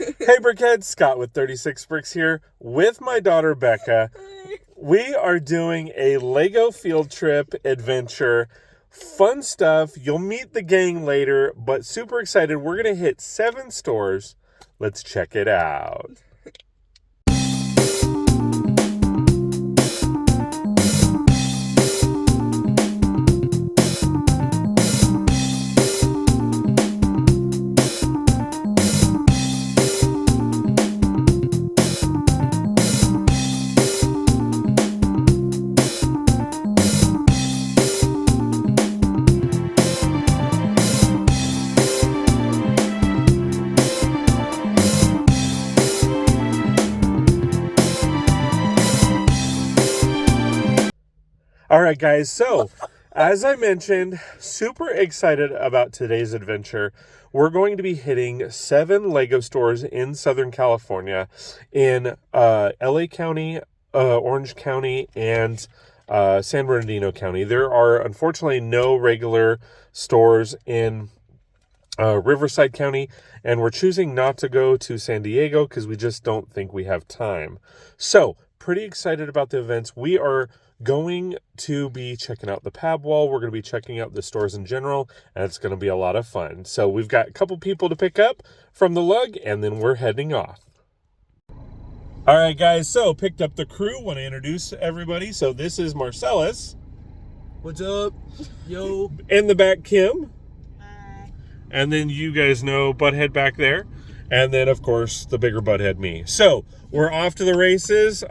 Hey Brickhead, Scott with 36 Bricks here with my daughter Becca. We are doing a Lego field trip adventure. Fun stuff. You'll meet the gang later, but super excited. We're going to hit 7 stores. Let's check it out. All right, guys. So, as I mentioned, super excited about today's adventure. We're going to be hitting 7 Lego stores in Southern California, in LA County, Orange County, and San Bernardino County. There are unfortunately no regular stores in Riverside County, and we're choosing not to go to San Diego because we just don't think we have time. So, pretty excited about the events. We are going to be checking out the pab wall. We're going to be checking out the stores in general, and it's going to be a lot of fun. So, we've got a couple people to pick up from the lug, and then we're heading off. All right, guys. So, picked up the crew. Want to introduce everybody. So, this is Marcellus. What's up? Yo. In the back, Kim. And then you guys know Butthead back there. And then, of course, the bigger Butthead me. So, we're off to the races.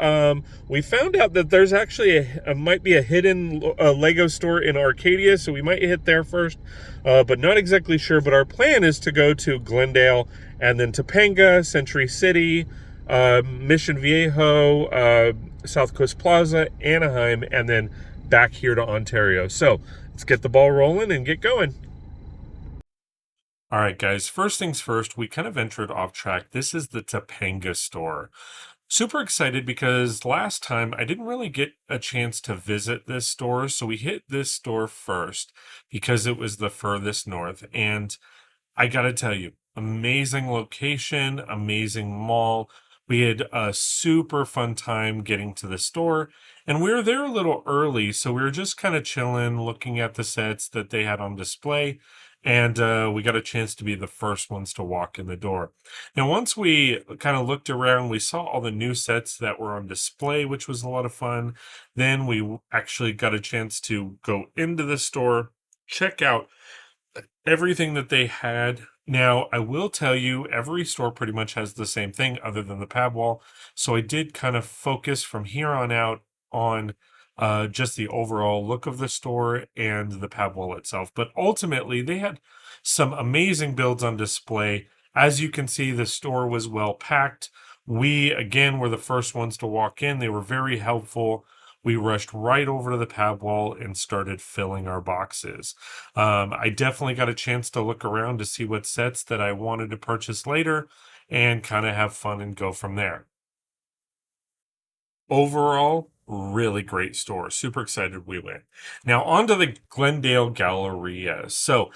We found out that there's actually might be a hidden Lego store in Arcadia, so we might hit there first, but not exactly sure. But our plan is to go to Glendale and then Topanga, Century City, Mission Viejo, South Coast Plaza, Anaheim, and then back here to Ontario. So, let's get the ball rolling and get going. All right, guys, first things first, we kind of ventured off track. This is the Topanga store. Super excited because last time I didn't really get a chance to visit this store. So we hit this store first because it was the furthest north. And I got to tell you, amazing location, amazing mall. We had a super fun time getting to the store, and we were there a little early. So we were just kind of chilling, looking at the sets that they had on display. And we got a chance to be the first ones to walk in the door. Now, once we kind of looked around, we saw all the new sets that were on display, which was a lot of fun. Then we actually got a chance to go into the store, check out everything that they had. Now, I will tell you, every store pretty much has the same thing other than the pab wall. So I did kind of focus from here on out on just the overall look of the store and the pab wall itself. But ultimately, they had some amazing builds on display. As you can see, the store was well packed. We, again, were the first ones to walk in. They were very helpful. We rushed right over to the pab wall and started filling our boxes. I definitely got a chance to look around to see what sets that I wanted to purchase later and kind of have fun and go from there. Overall, really great store. Super excited we went. Now, on to the Glendale Galleria. So,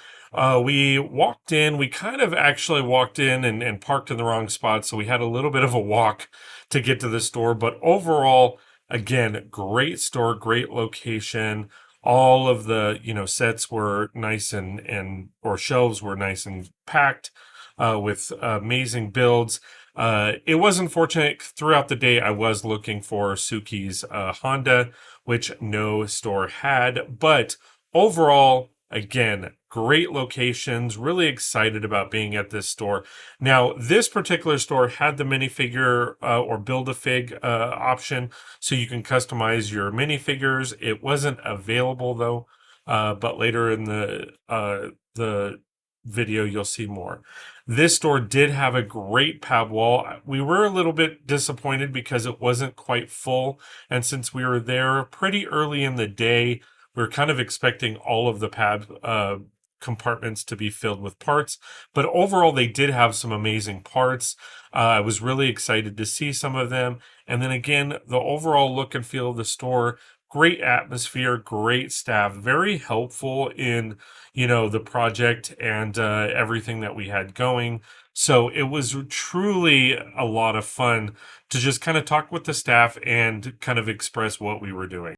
we walked in. We kind of actually walked in and parked in the wrong spot. So, we had a little bit of a walk to get to the store. But overall, again, great store, great location. All of the, sets were nice or shelves were nice and packed with amazing builds. It was unfortunate throughout the day. I was looking for Suki's Honda, which no store had, but overall, again, great locations. Really excited about being at this store. Now, this particular store had the minifigure or Build-A-Fig option, so you can customize your minifigures. It wasn't available though, but later in the video you'll see more. This store did have a great pab wall. We were a little bit disappointed because it wasn't quite full, and since we were there pretty early in the day, we were kind of expecting all of the pab compartments to be filled with parts, but overall they did have some amazing parts. I was really excited to see some of them, and then again, the overall look and feel of the store, great atmosphere, great staff, very helpful in the project and everything that we had going. So it was truly a lot of fun to just kind of talk with the staff and kind of express what we were doing.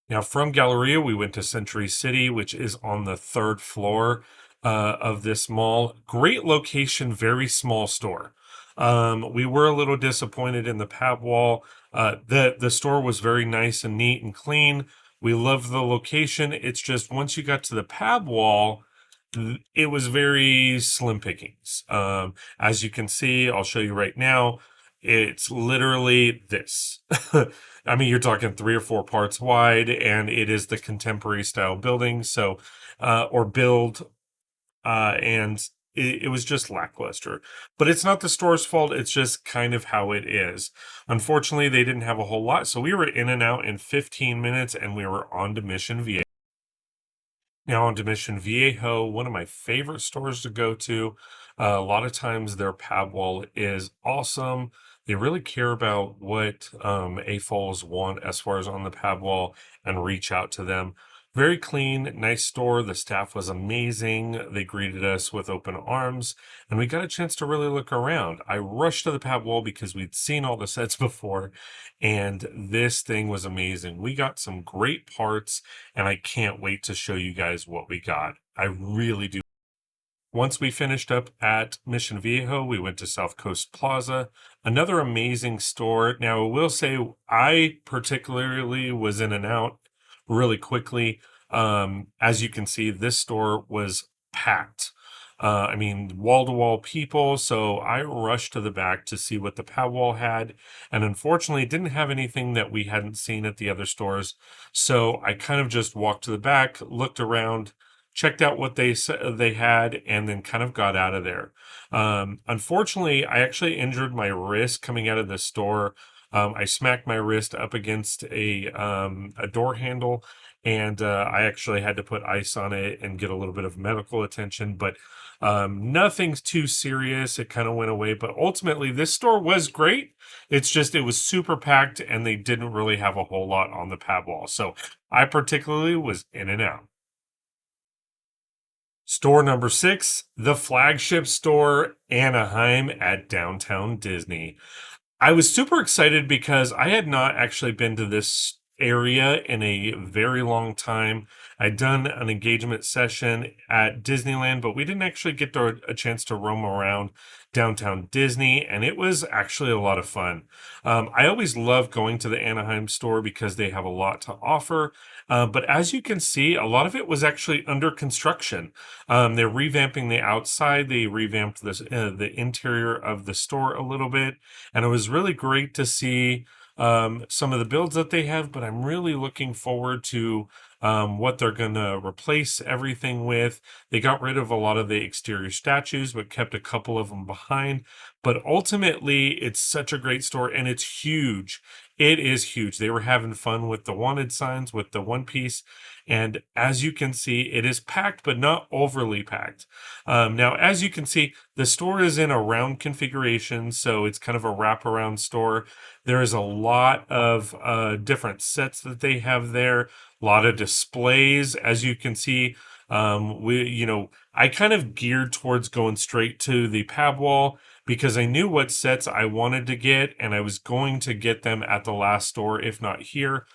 Now, from Galleria, we went to Century City, which is on the third floor of this mall. Great location, very small store. We were a little disappointed in the pab wall. The store was very nice and neat and clean. We loved the location. It's just once you got to the pab wall, it was very slim pickings. As you can see, I'll show you right now. It's literally this. I mean, you're talking 3 or 4 parts wide, and it is the contemporary style building. So, or build, and it was just lackluster. But it's not the store's fault. It's just kind of how it is. Unfortunately, they didn't have a whole lot. So we were in and out in 15 minutes, and we were on to Mission VA. Now, on to Mission Viejo, one of my favorite stores to go to. A lot of times their pab wall is awesome. They really care about what AFOLs want as far as on the pab wall and reach out to them. Very clean, nice store. The staff was amazing. They greeted us with open arms, and we got a chance to really look around. I rushed to the pab wall because we'd seen all the sets before, and this thing was amazing. We got some great parts, and I can't wait to show you guys what we got. I really do. Once we finished up at Mission Viejo, we went to South Coast Plaza, another amazing store. Now, I will say I particularly was in and out really quickly. As you can see, this store was packed. I mean, wall to wall people. So I rushed to the back to see what the pad wall had. And unfortunately, it didn't have anything that we hadn't seen at the other stores. So I kind of just walked to the back, looked around, checked out what they had, and then kind of got out of there. Unfortunately, I actually injured my wrist coming out of the store. I smacked my wrist up against a door handle, and I actually had to put ice on it and get a little bit of medical attention. But nothing's too serious. It kind of went away. But ultimately, this store was great. It's just it was super packed, and they didn't really have a whole lot on the pad wall. So I particularly was in and out. Store number 6, the flagship store, Anaheim at Downtown Disney. I was super excited because I had not actually been to this area in a very long time. I'd done an engagement session at Disneyland, but we didn't actually get a chance to roam around downtown Disney, and it was actually a lot of fun. I always love going to the Anaheim store because they have a lot to offer. But as you can see, a lot of it was actually under construction. They're revamping the outside. They revamped the interior of the store a little bit, and it was really great to see some of the builds that they have. But I'm really looking forward to what they're going to replace everything with. They got rid of a lot of the exterior statues, but kept a couple of them behind. But ultimately, it's such a great store, and it's huge. It is huge. They were having fun with the wanted signs, with the One Piece. And as you can see, it is packed, but not overly packed. Now, as you can see, the store is in a round configuration, so it's kind of a wraparound store. There is a lot of different sets that they have there, a lot of displays. As you can see, I kind of geared towards going straight to the pab wall because I knew what sets I wanted to get, and I was going to get them at the last store, if not here.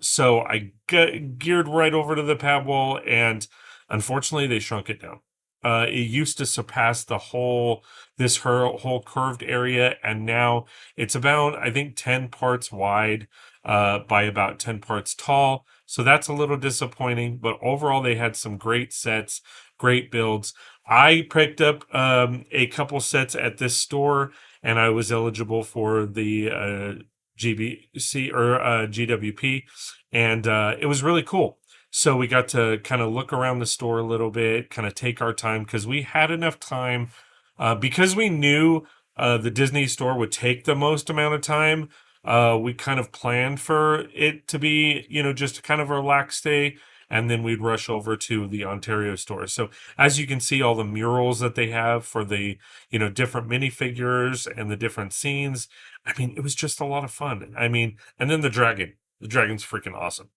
So I geared right over to the pab wall, and unfortunately, they shrunk it down. It used to surpass this whole curved area, and now it's about, I think, 10 parts wide by about 10 parts tall. So that's a little disappointing, but overall, they had some great sets, great builds. I picked up a couple sets at this store, and I was eligible for the GBC or GWP, and it was really cool. So we got to kind of look around the store a little bit, kind of take our time because we had enough time because we knew the Disney store would take the most amount of time. We kind of planned for it to be, just kind of a relaxed day, and then we'd rush over to the Ontario store. So as you can see, all the murals that they have for the, different minifigures and the different scenes. I mean, it was just a lot of fun. I mean, and then the dragon's freaking awesome.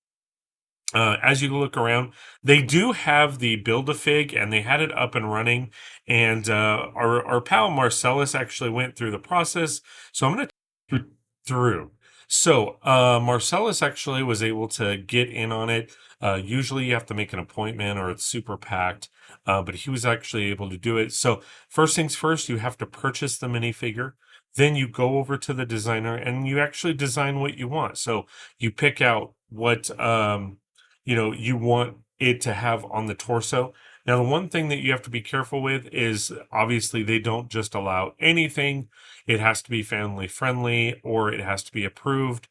As you look around, they do have the Build-A-Fig, and they had it up and running. And our pal Marcellus actually went through the process. So I'm going to through. So Marcellus actually was able to get in on it. Usually you have to make an appointment or it's super packed, but he was actually able to do it. So first things first, you have to purchase the minifigure. Then you go over to the designer and you actually design what you want. So you pick out what you want it to have on the torso. Now, the one thing that you have to be careful with is obviously they don't just allow anything. It has to be family friendly or it has to be approved.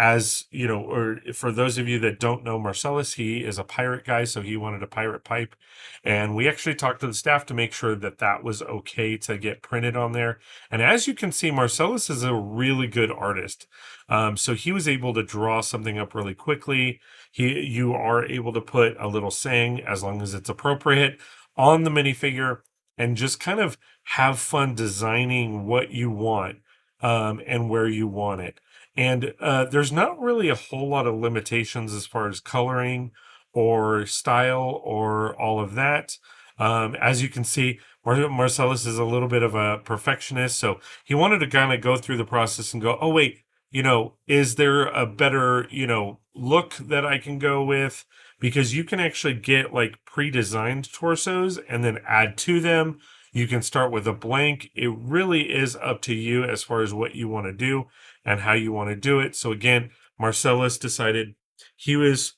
As you know, or for those of you that don't know Marcellus, he is a pirate guy, so he wanted a pirate pipe. And we actually talked to the staff to make sure that that was okay to get printed on there. And as you can see, Marcellus is a really good artist. So he was able to draw something up really quickly. You are able to put a little saying, as long as it's appropriate, on the minifigure and just kind of have fun designing what you want and where you want it. And there's not really a whole lot of limitations as far as coloring or style or all of that. As you can see, Marcellus is a little bit of a perfectionist, so he wanted to kind of go through the process and go, oh, wait, is there a better, look that I can go with? Because you can actually get like pre-designed torsos and then add to them. You can start with a blank. It really is up to you as far as what you want to do and how you want to do it. So again, Marcellus decided he was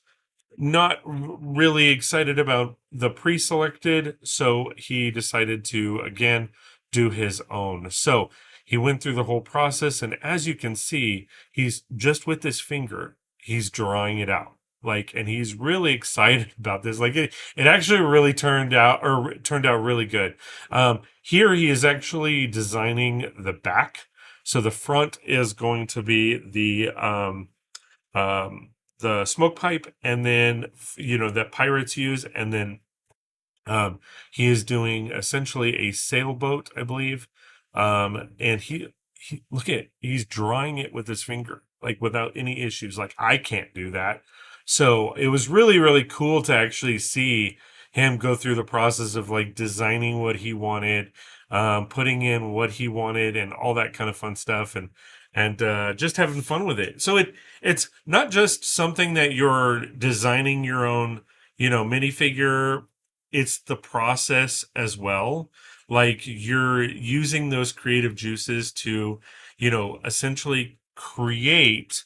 not really excited about the pre-selected, so he decided to again do his own. So he went through the whole process, and as you can see, he's just with his finger, he's drawing it out. And he's really excited about this. It actually really turned out really good. Here he is actually designing the back. So the front is going to be the smoke pipe, and then that pirates use, and then he is doing essentially a sailboat, I believe. And he look at he's drawing it with his finger, without any issues. I can't do that. So it was really, really cool to actually see him go through the process of designing what he wanted, putting in what he wanted, and all that kind of fun stuff, and just having fun with it. So it's not just something that you're designing your own, minifigure. It's the process as well. You're using those creative juices to, essentially create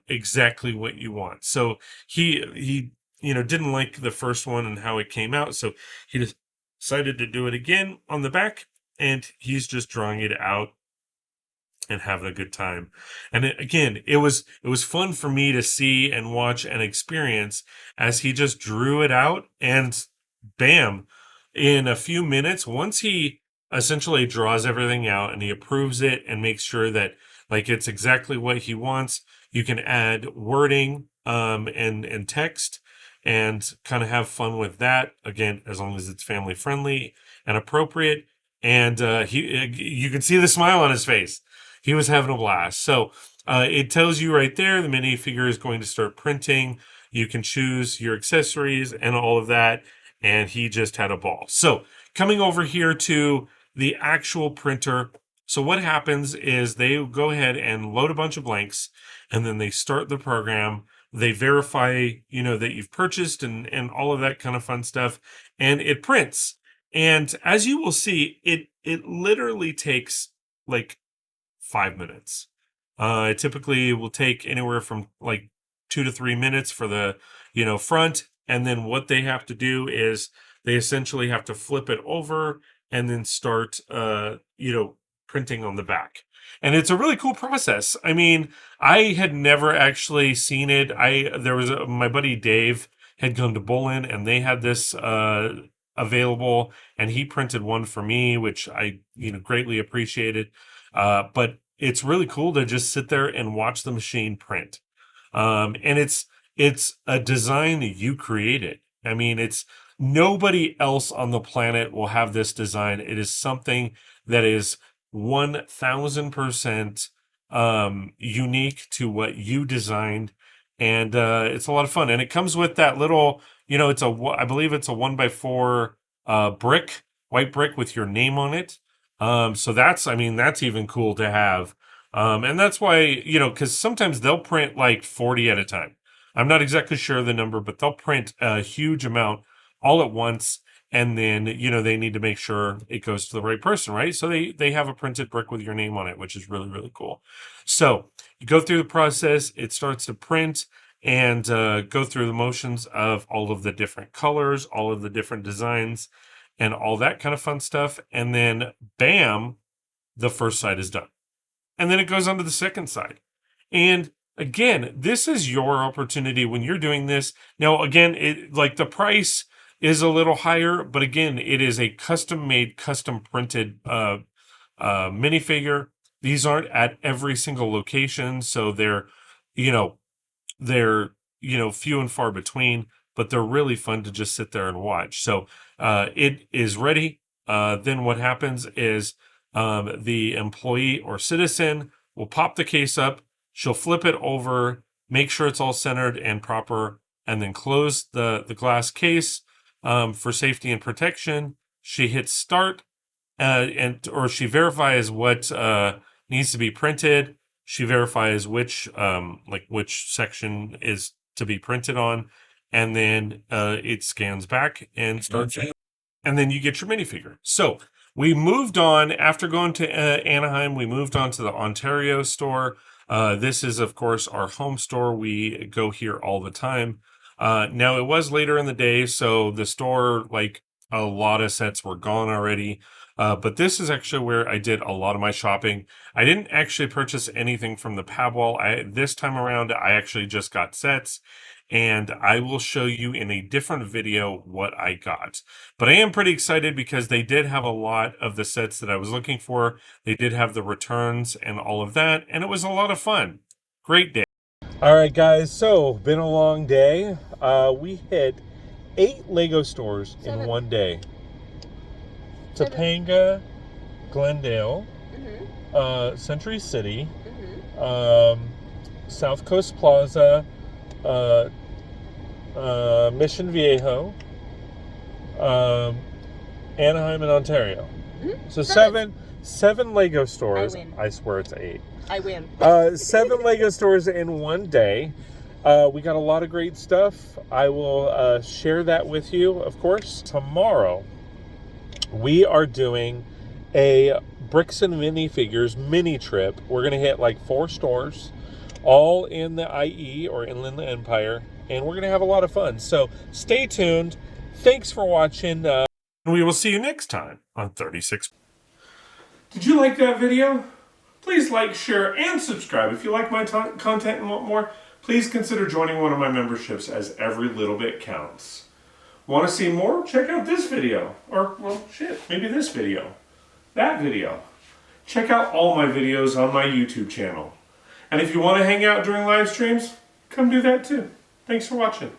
exactly what you want. So he didn't like the first one and how it came out, so he decided to do it again on the back, and he's just drawing it out and having a good time. And it was fun for me to see and watch and experience as he just drew it out, and bam, in a few minutes, once he essentially draws everything out and he approves it and makes sure that it's exactly what he wants, you can add wording and text and kind of have fun with that, again, as long as it's family friendly and appropriate. And you can see the smile on his face. He was having a blast. So it tells you right there the minifigure is going to start printing. You can choose your accessories and all of that, and he just had a ball. So coming over here to the actual printer. So what happens is they go ahead and load a bunch of blanks, and then they start the program. They verify, that you've purchased and all of that kind of fun stuff, and it prints. And as you will see, it literally takes 5 minutes. It typically will take anywhere from 2 to 3 minutes for the front, and then what they have to do is they essentially have to flip it over and then start printing on the back. And it's a really cool process. I mean, I had never actually seen it. My buddy Dave had gone to Bolin, and they had this available, and he printed one for me, which I greatly appreciated. But it's really cool to just sit there and watch the machine print. And it's a design that you created. I mean, it's nobody else on the planet will have this design. It is something that is 1000% unique to what you designed. and it's a lot of fun. And it comes with that little, it's I believe it's a 1x4 brick, white brick with your name on it. So that's even cool to have. And that's why, because sometimes they'll print like 40 at a time. I'm not exactly sure of the number, but they'll print a huge amount all at once. And then, they need to make sure it goes to the right person, right? So they have a printed brick with your name on it, which is really, really cool. So you go through the process, it starts to print and go through the motions of all of the different colors, all of the different designs, and all that kind of fun stuff. And then, bam, the first side is done. And then it goes on to the second side. And again, this is your opportunity when you're doing this. Now, again, the price is a little higher, but again, it is a custom made, custom printed minifigure. These aren't at every single location, so they're few and far between, but they're really fun to just sit there and watch. So it is ready. Then what happens is the employee or citizen will pop the case up. She'll flip it over, make sure it's all centered and proper, and then close the glass case for safety and protection. She hits start, or she verifies what needs to be printed. She verifies which section is to be printed on, and then it scans back and starts. And then you get your minifigure. So we moved on after going to Anaheim. We moved on to the Ontario store. This is, of course, our home store. We go here all the time. Now, it was later in the day, so the store, a lot of sets were gone already. But this is actually where I did a lot of my shopping. I didn't actually purchase anything from the pab wall. This time around, I actually just got sets, and I will show you in a different video what I got. But I am pretty excited because they did have a lot of the sets that I was looking for. They did have the returns and all of that, and it was a lot of fun. Great day. All right, guys, so been a long day. We hit 8 Lego stores in one day. Topanga, Glendale, Century City, South Coast Plaza, Mission Viejo, Anaheim, and Ontario. So seven Lego stores. I swear it's 8. I win. 7 Lego stores in one day. We got a lot of great stuff. I will share that with you, of course. Tomorrow, we are doing a Brix and minifigures mini trip. We're going to hit 4 stores, all in the IE or Inland Empire, and we're going to have a lot of fun. So stay tuned. Thanks for watching. We will see you next time on 36. Did you like that video? Please like, share, and subscribe. If you like my content and want more, please consider joining one of my memberships, as every little bit counts. Want to see more? Check out this video. Or, well, shit, maybe this video. That video. Check out all my videos on my YouTube channel. And if you want to hang out during live streams, come do that too. Thanks for watching.